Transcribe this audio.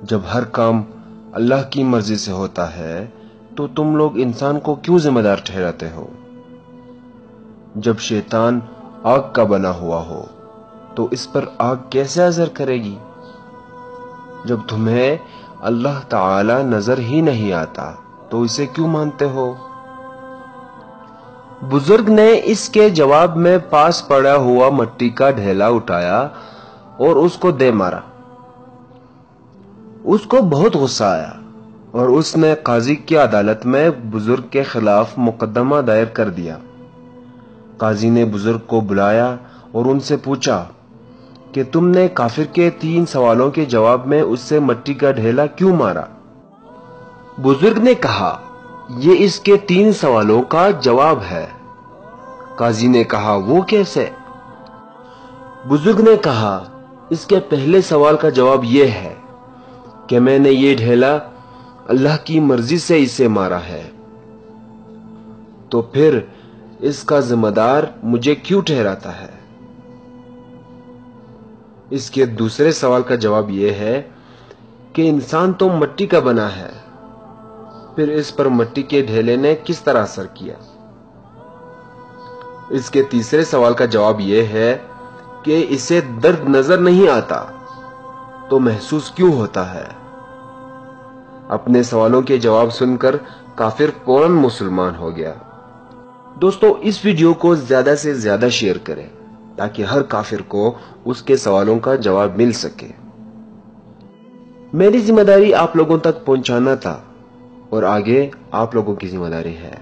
جب ہر کام اللہ کی مرضی سے ہوتا ہے تو تم لوگ انسان کو کیوں ذمہ دار ٹھہراتے ہو؟ جب شیطان آگ کا بنا ہوا ہو تو اس پر آگ کیسے اثر کرے گی؟ جب تمہیں اللہ تعالی نظر ہی نہیں آتا تو اسے کیوں مانتے ہو؟ بزرگ نے اس کے جواب میں پاس پڑا ہوا مٹی کا ڈھیلا اٹھایا اور اس کو دے مارا۔ اس کو بہت غصہ آیا اور اس نے قاضی کی عدالت میں بزرگ کے خلاف مقدمہ دائر کر دیا۔ قاضی نے بزرگ کو بلایا اور ان سے پوچھا کہ تم نے کافر کے 3 سوالوں کے جواب میں اس سے مٹی کا ڈھیلا کیوں مارا؟ بزرگ نے کہا، یہ اس کے 3 سوالوں کا جواب ہے۔ قاضی نے کہا، وہ کیسے؟ بزرگ نے کہا، اس کے پہلے سوال کا جواب یہ ہے کہ میں نے یہ ڈھیلا اللہ کی مرضی سے اسے مارا ہے، تو پھر اس کا ذمہ دار مجھے کیوں ٹھہراتا ہے؟ اس کے دوسرے سوال کا جواب یہ ہے کہ انسان تو مٹی کا بنا ہے، پھر اس پر مٹی کے ڈھیلے نے کس طرح اثر کیا؟ اس کے تیسرے سوال کا جواب یہ ہے کہ اسے درد نظر نہیں آتا تو محسوس کیوں ہوتا ہے؟ اپنے سوالوں کے جواب سن کر کافر فوراً مسلمان ہو گیا۔ دوستو، اس ویڈیو کو زیادہ سے زیادہ شیئر کریں تاکہ ہر کافر کو اس کے سوالوں کا جواب مل سکے۔ میری ذمہ داری آپ لوگوں تک پہنچانا تھا اور آگے آپ لوگوں کی ذمہ داری ہے۔